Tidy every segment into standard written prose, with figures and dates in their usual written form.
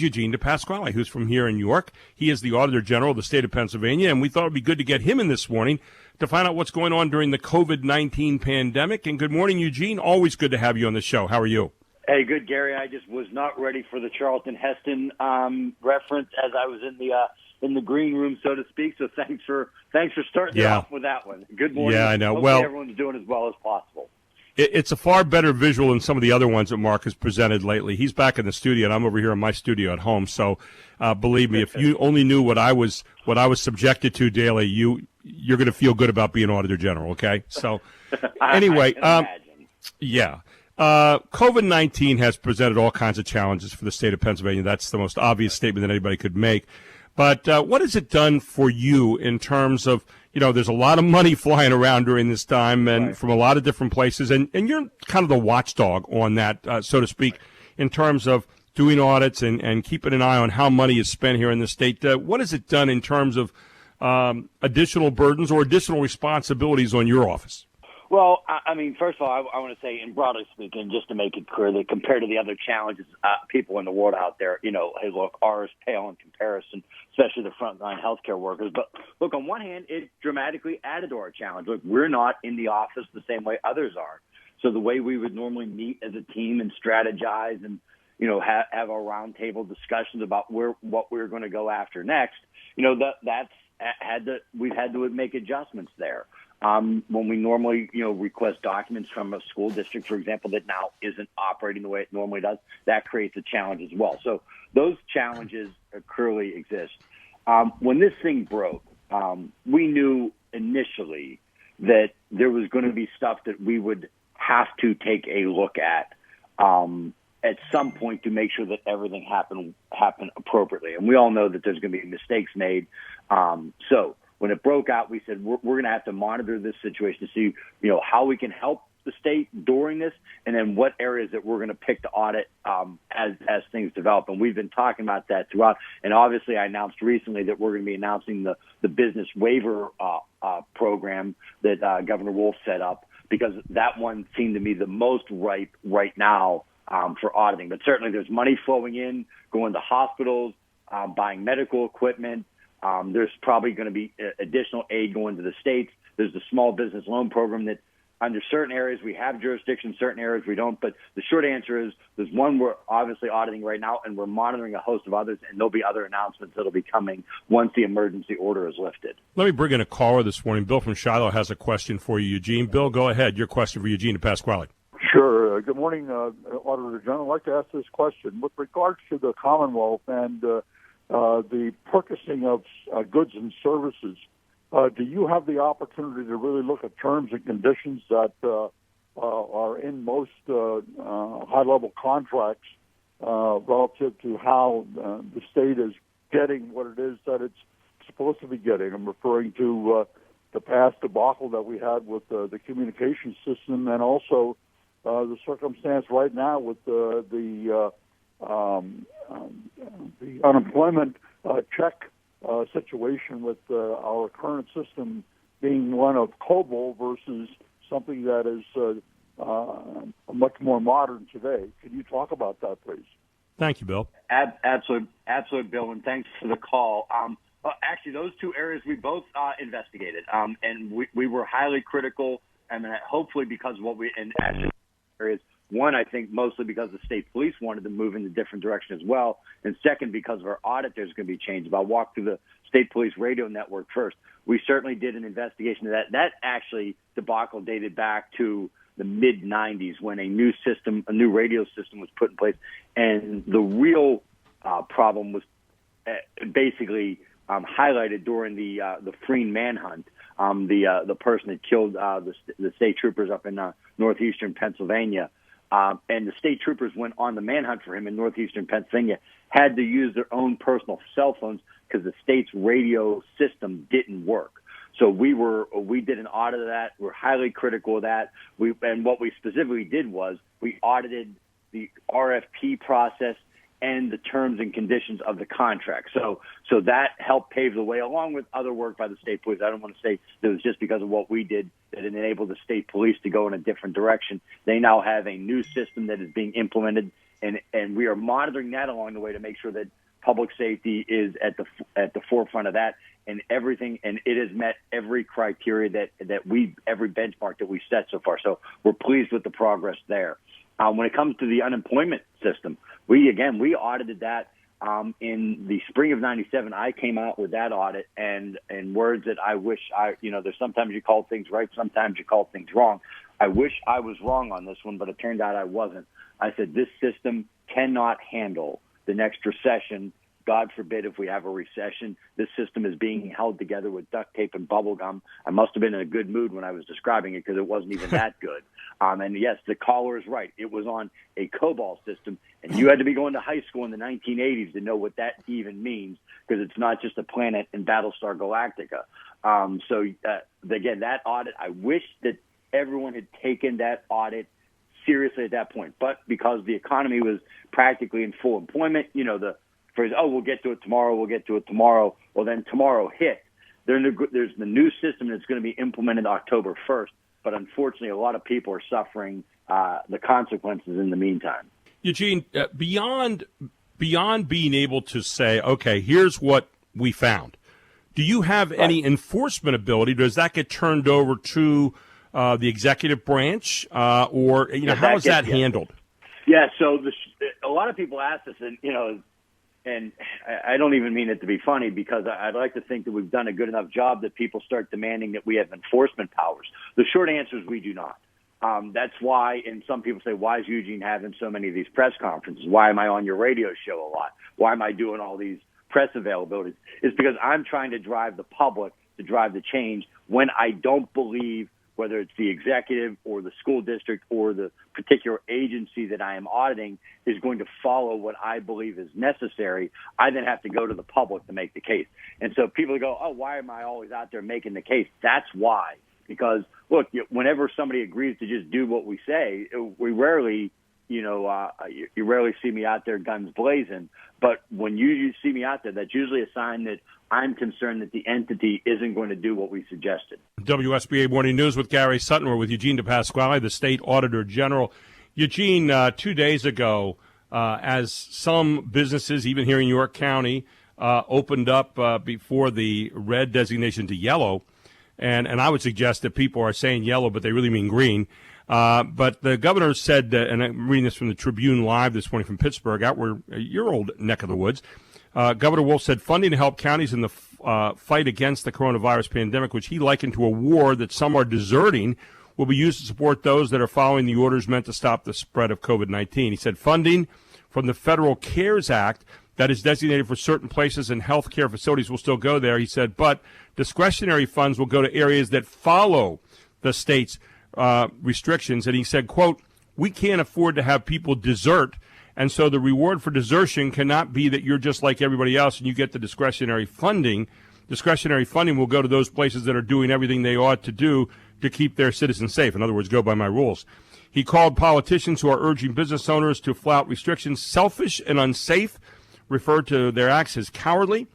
Eugene DePasquale, who's from here in New York. He is the Auditor General of the state of Pennsylvania, and we thought it would be good to get him in this morning to find out what's going on during the COVID-19 pandemic. And good morning, Eugene. Always good to have you on the show. How are you? Hey, good, Gary. I just was not ready for the Charlton Heston reference as I was in the green room, so to speak. So thanks for starting it off with that one. Good morning. Yeah, I know. Hopefully everyone's doing as well as possible. It's a far better visual than some of the other ones that Mark has presented lately. He's back in the studio, and I'm over here in my studio at home. So, believe me, if you only knew what I was subjected to daily, you're going to feel good about being Auditor General. Okay. So, anyway, yeah. COVID-19 has presented all kinds of challenges for the state of Pennsylvania. That's the most obvious statement that anybody could make. But what has it done for you in terms of, there's a lot of money flying around during this time and from a lot of different places, and you're kind of the watchdog on that, so to speak, in terms of doing audits and keeping an eye on how money is spent here in the state. What has it done in terms of additional burdens or additional responsibilities on your office? Well, I mean, first of all, I want to say, and broadly speaking, just to make it clear that compared to the other challenges, people in the world out there, hey, look, ours pale in comparison, especially the frontline healthcare workers. But look, on one hand, it dramatically added to our challenge. Look, we're not in the office the same way others are. So the way we would normally meet as a team and strategize and, have our roundtable discussions about what we're going to go after next, we've had to make adjustments there. When we normally, request documents from a school district, for example, that now isn't operating the way it normally does, that creates a challenge as well. So those challenges clearly exist. When this thing broke, we knew initially that there was going to be stuff that we would have to take a look at some point to make sure that everything happened appropriately. And we all know that there's going to be mistakes made. So when it broke out, we said we're going to have to monitor this situation to see, how we can help the state during this, and then what areas that we're going to pick to audit as things develop. And we've been talking about that throughout. And obviously, I announced recently that we're going to be announcing the business waiver program that Governor Wolf set up, because that one seemed to be the most ripe right now for auditing. But certainly, there's money flowing in, going to hospitals, buying medical equipment. There's probably going to be additional aid going to the states. There's the small business loan program that under certain areas we have jurisdiction, certain areas we don't. But the short answer is there's one we're obviously auditing right now, and we're monitoring a host of others, and there'll be other announcements that'll be coming once the emergency order is lifted. Let me bring in a caller this morning. Bill from Shiloh has a question for you, Eugene. Bill, go ahead. Your question for Eugene DePasquale. Sure. Good morning, Auditor General. I'd like to ask this question. With regards to the Commonwealth and the purchasing of goods and services, do you have the opportunity to really look at terms and conditions that are in most high-level contracts relative to how the state is getting what it is that it's supposed to be getting? I'm referring to the past debacle that we had with the communication system, and also the circumstance right now with the unemployment check situation, with our current system being one of COBOL versus something that is much more modern today. Can you talk about that, please? Thank you, Bill. Absolutely, Bill, and thanks for the call. Actually, those two areas we both investigated, and we were highly critical, and hopefully because of what we – and actually areas. One, I think mostly because the state police wanted to move in a different direction as well. And second, because of our audit, there's going to be changes. I'll walk through the state police radio network first. We certainly did an investigation of that. That actually debacle dated back to the mid-'90s when a new radio system was put in place. And the real problem was basically highlighted during the Freen manhunt. The person that killed the state troopers up in northeastern Pennsylvania. And the state troopers went on the manhunt for him in northeastern Pennsylvania, had to use their own personal cell phones because the state's radio system didn't work. So we did an audit of that. We're highly critical of that. And what we specifically did was we audited the RFP process and the terms and conditions of the contract. So that helped pave the way, along with other work by the state police. I don't want to say that it was just because of what we did that it enabled the state police to go in a different direction. They now have a new system that is being implemented and we are monitoring that along the way to make sure that public safety is at the forefront of that, and everything, and it has met every criteria every benchmark that we set so far. So we're pleased with the progress there. When it comes to the unemployment system, we audited that in the spring of '97. I came out with that audit, and words that I wish there's sometimes you call things right, sometimes you call things wrong. I wish I was wrong on this one, but it turned out I wasn't. I said this system cannot handle the next recession. God forbid if we have a recession. This system is being held together with duct tape and bubble gum. I must have been in a good mood when I was describing it because it wasn't even that good. And yes, the caller is right. It was on a COBOL system, and you had to be going to high school in the 1980s to know what that even means, because it's not just a planet in Battlestar Galactica. Again, that audit, I wish that everyone had taken that audit seriously at that point. But because the economy was practically in full employment, the phrase, we'll get to it tomorrow. Well, then tomorrow hit. There's the new system that's going to be implemented October 1st. But unfortunately, a lot of people are suffering the consequences in the meantime. Eugene, beyond being able to say, okay, here's what we found, do you have any enforcement ability? Does that get turned over to the executive branch, or how is that handled? Yeah, so a lot of people ask us, and I don't even mean it to be funny, because I'd like to think that we've done a good enough job that people start demanding that we have enforcement powers. The short answer is we do not. That's why, and some people say, why is Eugene having so many of these press conferences? Why am I on your radio show a lot? Why am I doing all these press availabilities? It's because I'm trying to drive the public to drive the change when I don't believe, whether it's the executive or the school district or the particular agency that I am auditing, is going to follow what I believe is necessary. I then have to go to the public to make the case. And so people go, why am I always out there making the case? That's why. Because, look, whenever somebody agrees to just do what we say, we rarely, you rarely see me out there guns blazing. But when you see me out there, that's usually a sign that I'm concerned that the entity isn't going to do what we suggested. WSBA Morning News with Gary Sutton. We're with Eugene DePasquale, the State Auditor General. Eugene, 2 days ago, as some businesses, even here in York County, opened up before the red designation to yellow, and I would suggest that people are saying yellow, but they really mean green. But the governor said, and I'm reading this from the Tribune Live this morning from Pittsburgh, out where your old neck of the woods, Governor Wolf said funding to help counties in the fight against the coronavirus pandemic, which he likened to a war that some are deserting, will be used to support those that are following the orders meant to stop the spread of COVID-19. He said funding from the Federal CARES Act that is designated for certain places and health care facilities will still go there. He said, but discretionary funds will go to areas that follow the state's restrictions. And he said, quote, we can't afford to have people desert. And so the reward for desertion cannot be that you're just like everybody else and you get the discretionary funding. Discretionary funding will go to those places that are doing everything they ought to do to keep their citizens safe. In other words, go by my rules. He called politicians who are urging business owners to flout restrictions selfish and unsafe, referred to their acts as cowardly.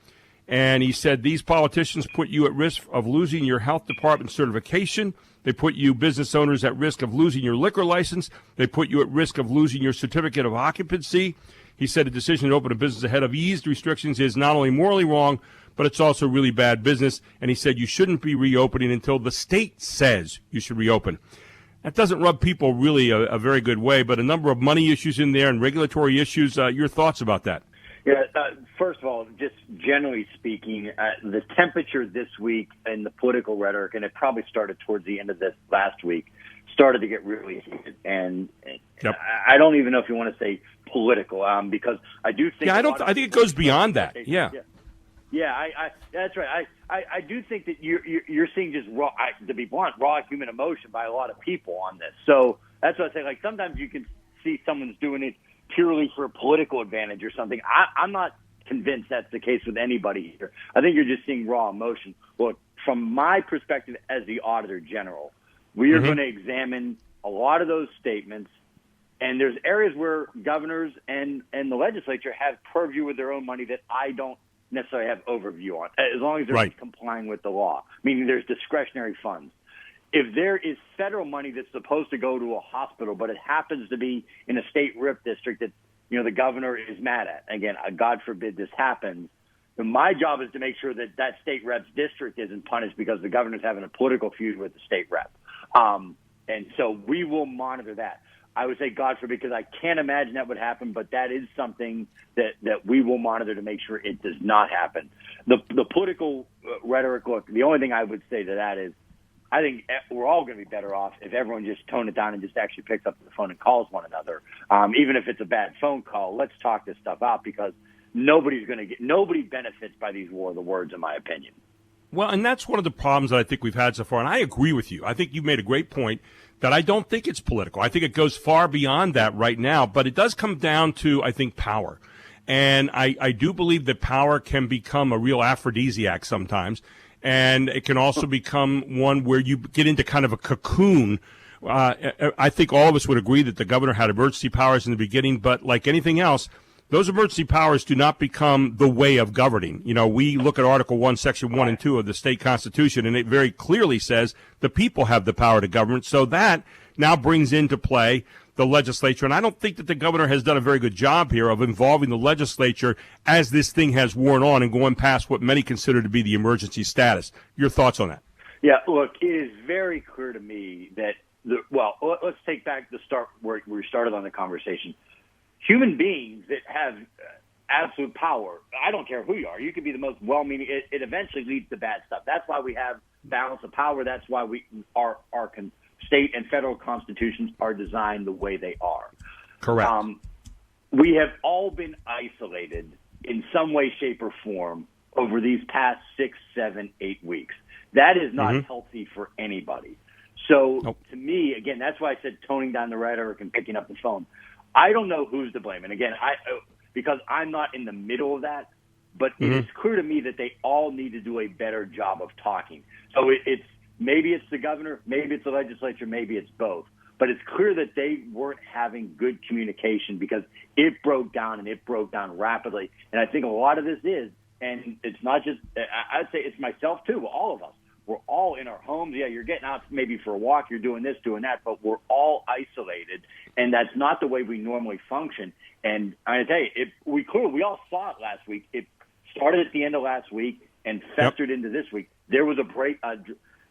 And he said these politicians put you at risk of losing your health department certification. They put you business owners at risk of losing your liquor license. They put you at risk of losing your certificate of occupancy. He said a decision to open a business ahead of eased restrictions is not only morally wrong, but it's also really bad business. And he said you shouldn't be reopening until the state says you should reopen. That doesn't rub people really a very good way, but a number of money issues in there and regulatory issues. Your thoughts about that? Yeah, first of all, just generally speaking, the temperature this week and the political rhetoric, and it probably started towards the end of this last week, started to get really heated. And yep. I don't even know if you want to say political, because I do think. Yeah, I think it goes beyond that. Yeah. That's right. I do think that you're seeing just raw, to be blunt, raw human emotion by a lot of people on this. So that's what I say. Like sometimes you can see someone's doing it purely for a political advantage or something. I'm not convinced that's the case with anybody here. I think you're just seeing raw emotion. Well, from my perspective as the Auditor General, we are going to examine a lot of those statements, and there's areas where governors and the legislature have purview with their own money that I don't necessarily have overview on, as long as they're complying with the law, meaning there's discretionary funds. If there is federal money that's supposed to go to a hospital, but it happens to be in a state RIP district that the governor is mad at. Again, God forbid this happens. And my job is to make sure that that state rep's district isn't punished because the governor's having a political feud with the state rep. And so we will monitor that. I would say God forbid, because I can't imagine that would happen, but that is something that we will monitor to make sure it does not happen. The political rhetoric, look, the only thing I would say to that is I think we're all going to be better off if everyone just toned it down and just actually picks up the phone and calls one another. Even if it's a bad phone call, let's talk this stuff out because nobody benefits by these war of the words, in my opinion. Well, and that's one of the problems that I think we've had so far, and I agree with you. I think you've made a great point that I don't think it's political. I think it goes far beyond that right now, but it does come down to, I think, power. And I do believe that power can become a real aphrodisiac sometimes, and it can also become one where you get into kind of a cocoon. I think all of us would agree that the governor had emergency powers in the beginning, but like anything else, those emergency powers do not become the way of governing. We look at Article 1, Section 1 and 2 of the state constitution, and it very clearly says the people have the power to govern. So that now brings into play the legislature. And I don't think that the governor has done a very good job here of involving the legislature as this thing has worn on and going past what many consider to be the emergency status. Your thoughts on that? Yeah, look, it is very clear to me that, let's take back the start where we started on the conversation. Human beings that have absolute power, I don't care who you are, you could be the most well-meaning, it eventually leads to bad stuff. That's why we have balance of power. That's why our state and federal constitutions are designed the way they are. Correct. We have all been isolated in some way, shape, or form over these past 6, 7, 8 weeks. That is not healthy for anybody. So to me, again, that's why I said toning down the rhetoric and picking up the phone. I don't know who's to blame. And again, because I'm not in the middle of that, but it is clear to me that they all need to do a better job of talking. So maybe it's the governor, maybe it's the legislature, maybe it's both. But it's clear that they weren't having good communication because it broke down and it broke down rapidly. And I think a lot of this is, and it's not just, I'd say it's myself too, all of us. We're all in our homes. Yeah, you're getting out maybe for a walk, you're doing this, doing that, but we're all isolated, and that's not the way we normally function. And I tell you, we all saw it last week. It started at the end of last week and festered into this week. There was a break.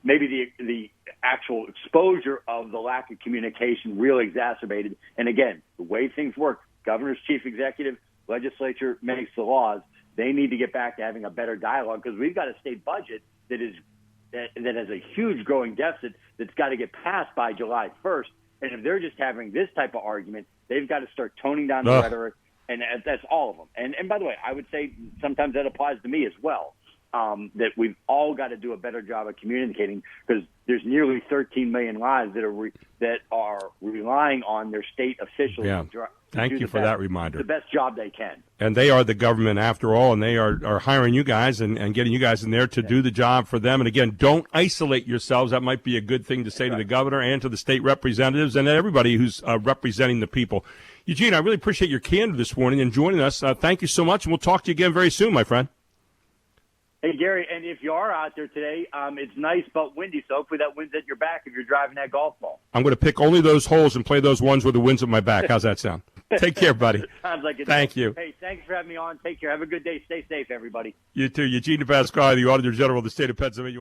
Maybe the actual exposure of the lack of communication really exacerbated. And again, the way things work, governor's chief executive, legislature makes the laws. They need to get back to having a better dialogue because we've got a state budget that has a huge growing deficit that's got to get passed by July 1st. And if they're just having this type of argument, they've got to start toning down the rhetoric, and that's all of them. And by the way, I would say sometimes that applies to me as well, that we've all got to do a better job of communicating because there's nearly 13 million lives that are relying on their state officials. Yeah. Thank you for that reminder. The best job they can. And they are the government after all, and they are hiring you guys and getting you guys in there to do the job for them. And again, don't isolate yourselves. That might be a good thing to say to the governor and to the state representatives and everybody who's representing the people. Eugene, I really appreciate your candor this morning and joining us. Thank you so much, and we'll talk to you again very soon, my friend. Hey, Gary, and if you are out there today, it's nice but windy, so hopefully that wind's at your back if you're driving that golf ball. I'm going to pick only those holes and play those ones where the wind's at my back. How's that sound? Take care, buddy. Sounds like it. Thank you. Hey, thanks for having me on. Take care. Have a good day. Stay safe, everybody. You too. Eugene DePasquale, the Auditor General of the state of Pennsylvania.